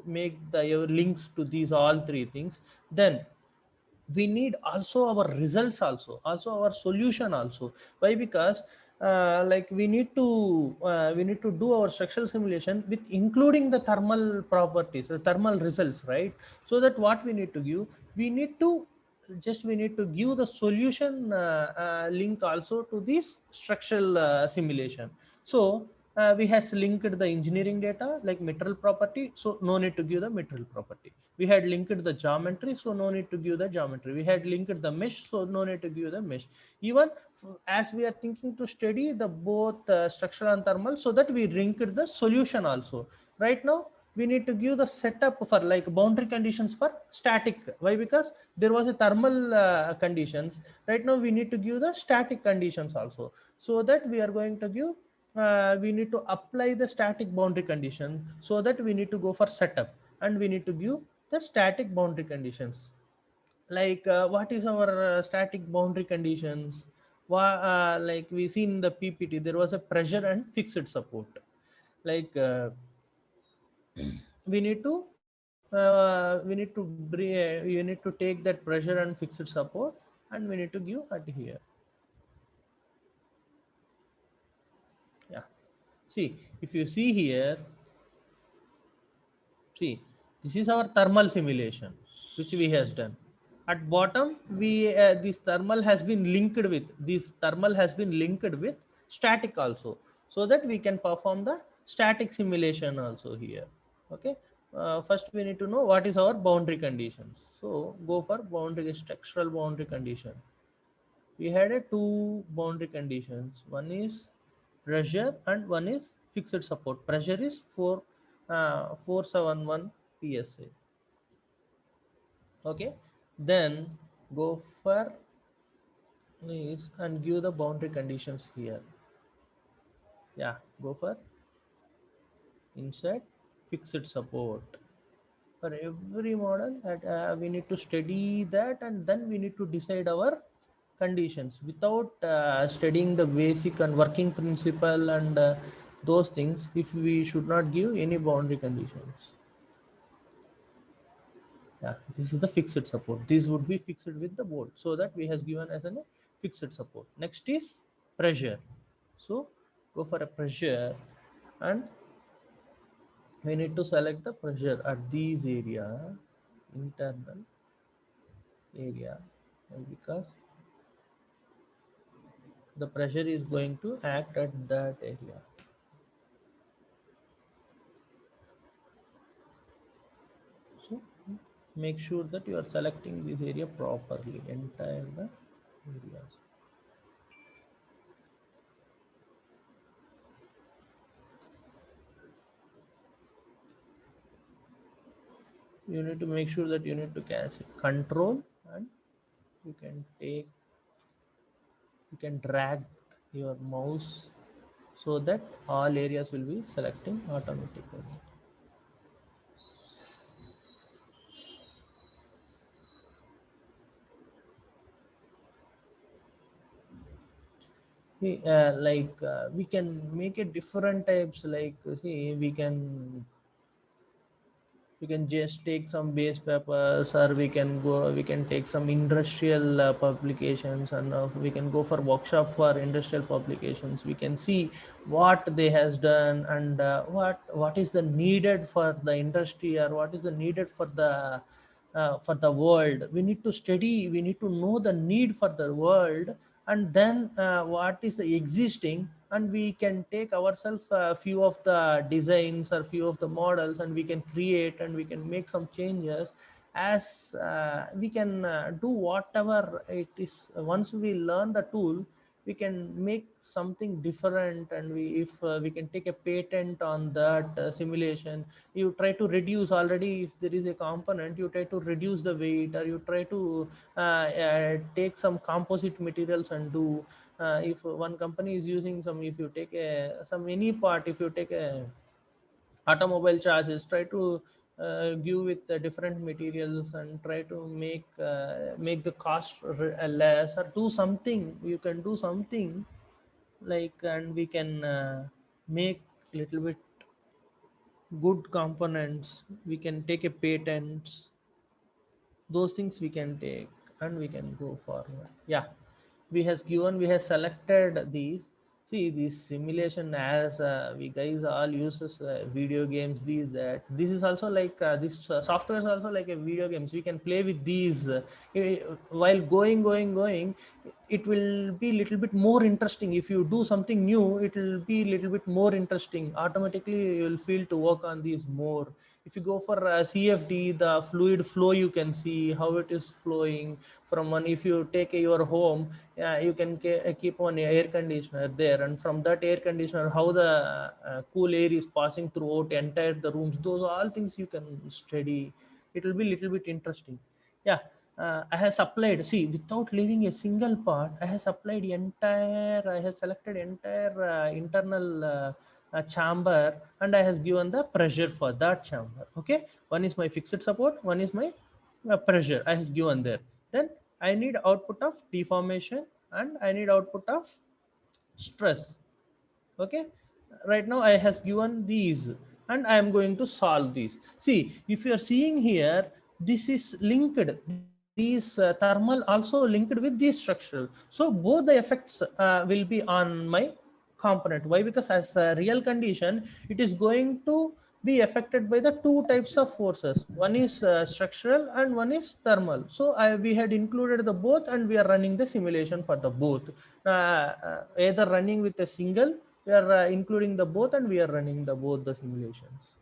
make the links to these all three things. Then we need also our results, also our solution also. Why? Because we need to do our structural simulation with including the thermal properties, the thermal results, right? So that what we need to give, we need to give the solution link also to this structural simulation. So we has linked the engineering data like material property, so no need to give the material property. We had linked the geometry, so no need to give the geometry. We had linked the mesh, so no need to give the mesh. Even as we are thinking to study the both structural and thermal, so that we linked the solution also. Right now we need to give the setup for like boundary conditions for static. Why? Because there was a thermal conditions. Right now we need to give the static conditions also, so that we are going to give we need to apply the static boundary condition, so that we need to go for setup and we need to give the static boundary conditions. What is our static boundary conditions? Like we see in the PPT, there was a pressure and fixed support. Like we need to you need to take that pressure and fixed support, and we need to give at here. Yeah, see, if you see here, see, this is our thermal simulation which we has done. At bottom, we this thermal has been linked with static also, so that we can perform the static simulation also here. Okay. First we need to know what is our boundary conditions. So go for structural boundary condition. We had two boundary conditions. One is pressure, and one is fixed support. Pressure is 471 psi. Okay, then go for this and give the boundary conditions here. Yeah, go for inside fixed support. For every model that we need to study that, and then we need to decide our conditions. Without studying the basic and working principle and those things, if we should not give any boundary conditions. Yeah, this is the fixed support. These would be fixed with the bolt, so that we has given as a fixed support. Next is pressure. So go for a pressure, and we need to select the pressure at these area, internal area, because the pressure is going to act at that area. So make sure that you are selecting this area properly, entire the areas. You need to make sure that you need to catch it. Control, and you can take, you can drag your mouse so that all areas will be selecting automatically. We can make it different types, like see, we can just take some base papers, or we can take some industrial publications, and we can go for workshop for industrial publications. We can see what they has done, and what is the needed for the industry, or what is the needed for the world. We need to study, we need to know the need for the world, and then what is the existing, and we can take ourselves a few of the designs or few of the models, and we can create, and we can make some changes. As we can do whatever it is. Once we learn the tool, we can make something different, and we can take a patent on that simulation. You try to reduce, already if there is a component, you try to reduce the weight, or you try to take some composite materials and do. If one company is using some, if you take some any part, if you take a automobile chassis, try to give with the different materials, and try to make the cost less, or do something. You can do something like, and we can make little bit good components. We can take a patents. Those things we can take, and we can go forward. Yeah, we has selected these. See, this simulation, as we guys all uses video games, these that this is also like this software is also like a video games. We can play with these while going. It will be little bit more interesting. If you do something new, it will be little bit more interesting. Automatically you will feel to work on these more. If you go for CFD, the fluid flow, you can see how it is flowing from one. If you take your home, you can keep one air conditioner there, and from that air conditioner, how the cool air is passing throughout entire the rooms. Those are all things you can study. It will be little bit interesting. Yeah, I have supplied, see, without leaving a single part, I have supplied entire, I have selected entire internal chamber, and I has given the pressure for that chamber. Okay, one is my fixed support, one is my pressure I has given there. Then I need output of deformation, and I need output of stress. Okay, right now I has given these, and I am going to solve these. See, if you are seeing here, this is linked, these thermal also linked with these structural. So both the effects will be on my component. Why? Because as a real condition, it is going to be affected by the two types of forces. One is structural, and one is thermal. So we had included the both, and we are running the simulation for the both. Either running with a single, we are including the both, and we are running the both the simulations.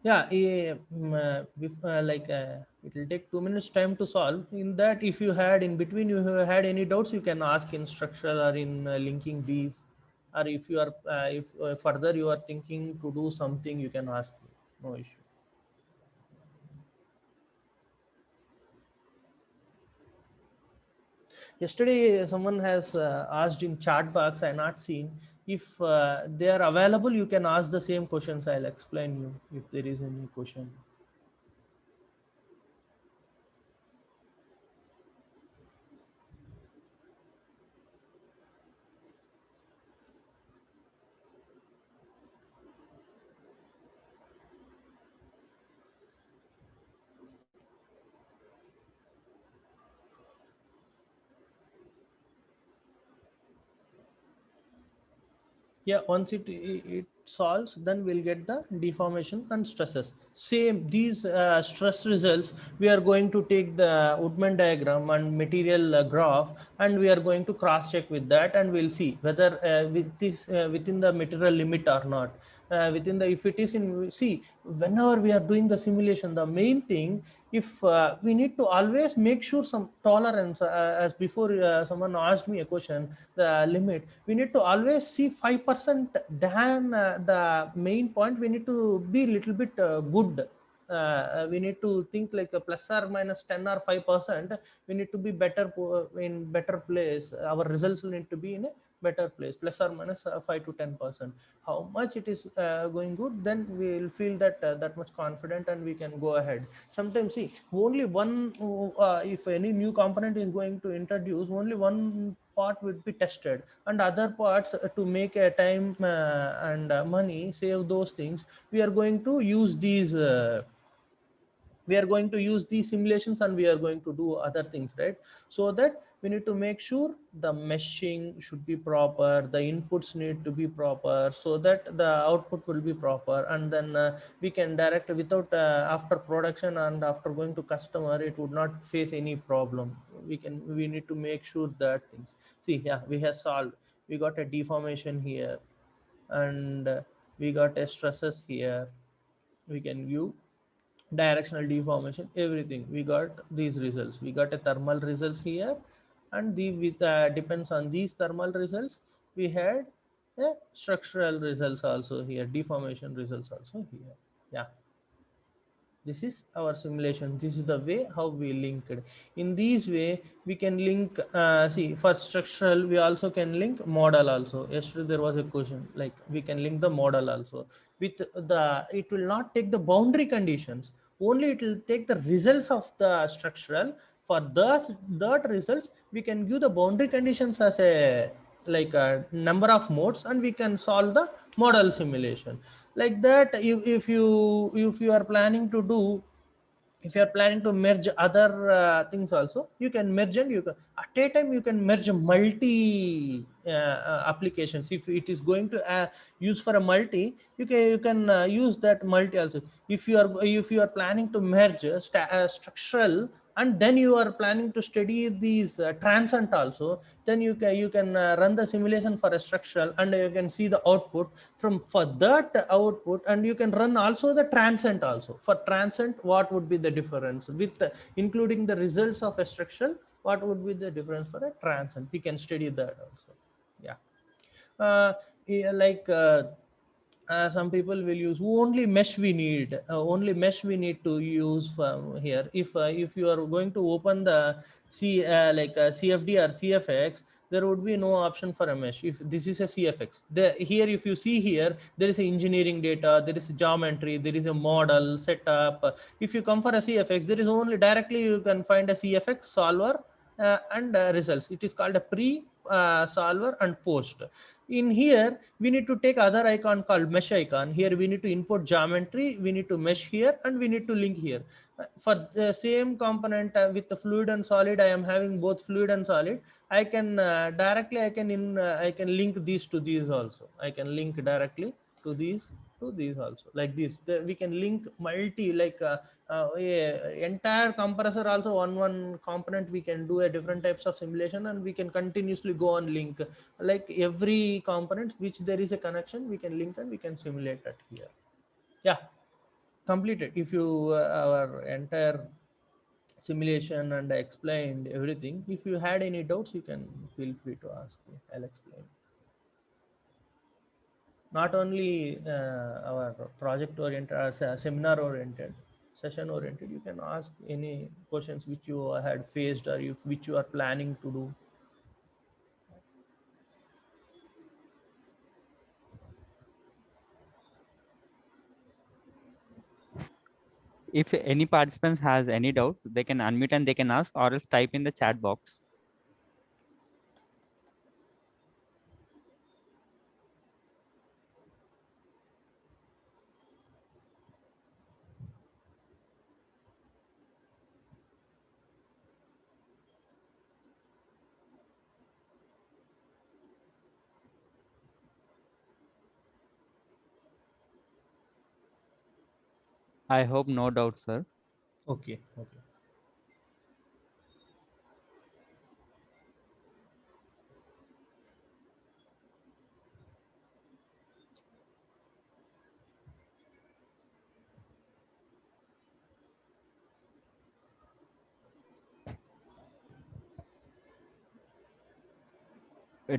Yeah, it will take 2 minutes time to solve. In that, if you had in between, you have had any doubts, you can ask in structural or in linking these, or if you are if further you are thinking to do something, you can ask me. No issue. Yesterday, someone has asked in chat box. I not seen. If they are available, you can ask the same questions. I'll explain you if there is any question. Yeah, once it solves, then we'll get the deformation and stresses. Same, these stress results, we are going to take the Woodman diagram and material graph, and we are going to cross check with that, and we'll see whether with this within the material limit or not. Within the, if it is in, see, whenever we are doing the simulation, the main thing, if we need to always make sure some tolerance, as before someone asked me a question, the limit, we need to always see 5% than the main point. We need to be little bit good. We need to think like a plus or minus 10 or 5%. We need to be better in better place. Our results will need to be in a better place, plus or minus 5 to 10%. How much it is going good, then we will feel that that much confident, and we can go ahead. Sometimes, see, only one if any new component is going to introduce, only one part would be tested, and other parts to make a time and money, save those things, we are going to use these we are going to use these simulations, and we are going to do other things, right? So that we need to make sure the meshing should be proper, the inputs need to be proper, so that the output will be proper, and then we can direct without after production and after going to customer, it would not face any problem. We need to make sure that things, see, yeah, we have solved. We got a deformation here, and we got a stresses here. We can view directional deformation, everything. We got these results. We got a thermal results here, and the with depends on these thermal results, we had a structural results also here, deformation results also here. Yeah, this is our simulation. This is the way how we linked. In this way we can link, see, for structural we also can link model also. Yesterday there was a question like we can link the model also with the, it will not take the boundary conditions, only it will take the results of the structural. For those that results, we can give the boundary conditions as a like a number of modes, and we can solve the model simulation. Like that, if you are planning to do, if you are planning to merge other things also, you can merge, and you can at a time you can merge multi applications. If it is going to use for a multi, you can use that multi also. If you are planning to merge structural, and then you are planning to study these transient also, then you can run the simulation for a structural, and you can see the output from for that output, and you can run also the transient also. For transient, what would be the difference with including the results of a structural, what would be the difference for a transient, we can study that also. Yeah. Yeah, like some people will use only mesh. We need only mesh we need to use from here. If you are going to open the CFD or CFX, there would be no option for a mesh. If this is a CFX, here if you see here, there is a engineering data, there is a geometry, there is a model setup. If you come for a CFX, there is only directly you can find a CFX solver and results. It is called a pre solver and post. In here we need to take other icon called mesh icon. Here we need to import geometry, we need to mesh here, and we need to link here. For the same component with the fluid and solid, I am having both fluid and solid. I can directly I can link these to these also. I can link directly to these also, like this. We can link multi, like entire compressor also, one component we can do a different types of simulation, and we can continuously go on link, like every component which there is a connection, we can link and we can simulate that here. Yeah. completed. If you our entire simulation and I explained everything. If you had any doubts, you can feel free to ask me. I'll explain. Not only our project oriented or seminar oriented, session oriented, you can ask any questions which you had faced or which you are planning to do. If any participant has any doubts, they can unmute and they can ask, or else type in the chat box. I hope no doubt, sir. Okay. Okay.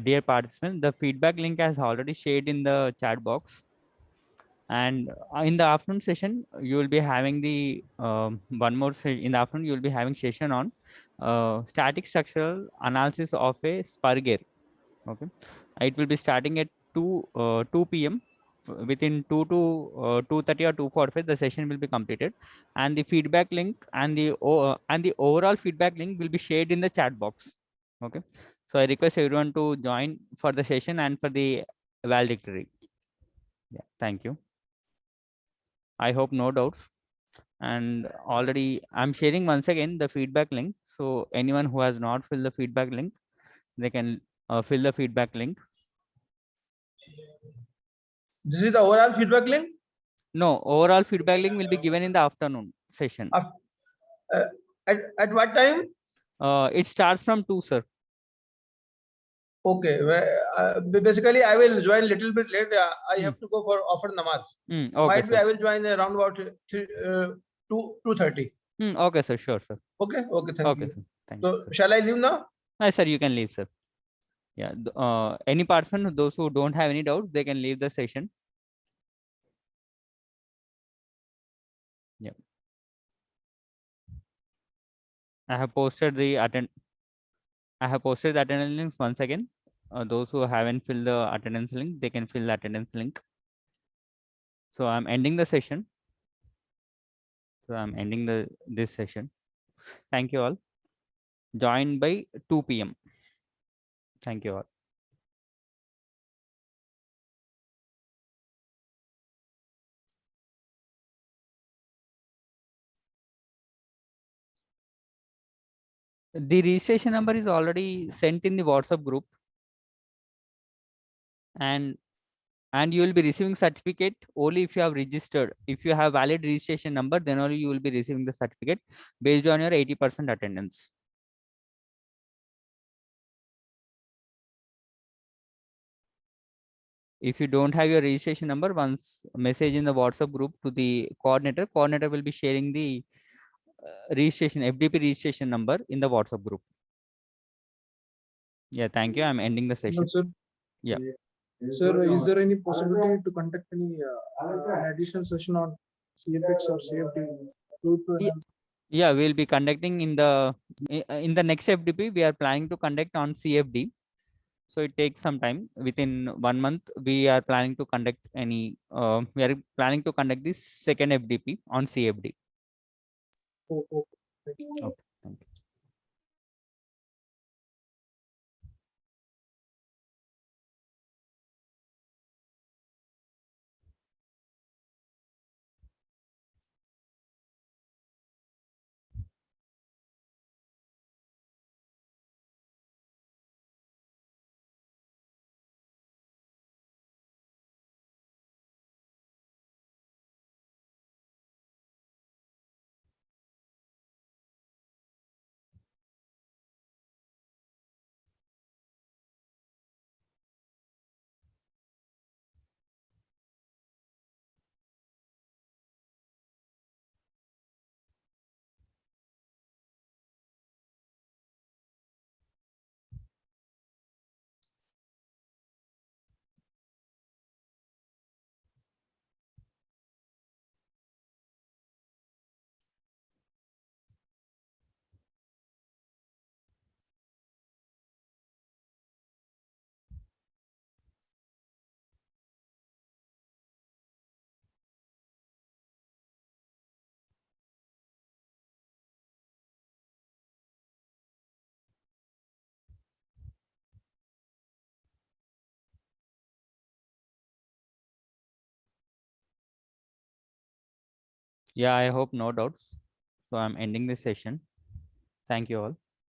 Dear participants, the feedback link has already shared in the chat box. And in the afternoon session, you will be having the in the afternoon, you will be having session on static structural analysis of a spur gear. Okay, it will be starting at 2 p.m. Within 2 to 2:30 or 2:45, the session will be completed, and the feedback link and the overall feedback link will be shared in the chat box. Okay, so I request everyone to join for the session and for the valedictory. Yeah, thank you. I hope no doubts. And already I'm sharing once again the feedback link. So anyone who has not filled the feedback link, they can fill the feedback link. This is the overall feedback link? No, overall feedback link will be given in the afternoon session. At what time? It starts from 2, sir. Okay. Basically, I will join little bit late. I have to go for offer namaz. Okay, Might be sir. I will join around about 2:30. Okay, sir. Sure, sir. Okay. Okay. Thank you. Sir. Thank So you, sir. shall I leave now? Sir, you can leave, sir. Yeah. Any person, those who don't have any doubts, they can leave the session. Yeah. I have posted the attendance links once again. Those who haven't filled the attendance link, they can fill the attendance link. So I'm ending the session. So I'm ending this session. Thank you all. Join by 2 p.m. Thank you all. The registration number is already sent in the WhatsApp group, and you will be receiving certificate only if you have registered. If you have valid registration number, then only you will be receiving the certificate based on your 80% attendance. If you don't have your registration number, once message in the WhatsApp group to the coordinator will be sharing the registration FDP registration number in the WhatsApp group. Yeah, thank you. I'm ending the session. No, sir. Yeah. Sir, is there any possibility to conduct any an additional session on CFX or CFD? Yeah, we'll be conducting in the next FDP. We are planning to conduct on CFD. So it takes some time. Within 1 month, we are planning to conduct the second FDP on CFD. Okay. Thank you. Okay, thank you. Yeah, I hope no doubts. So I'm ending this session. Thank you all.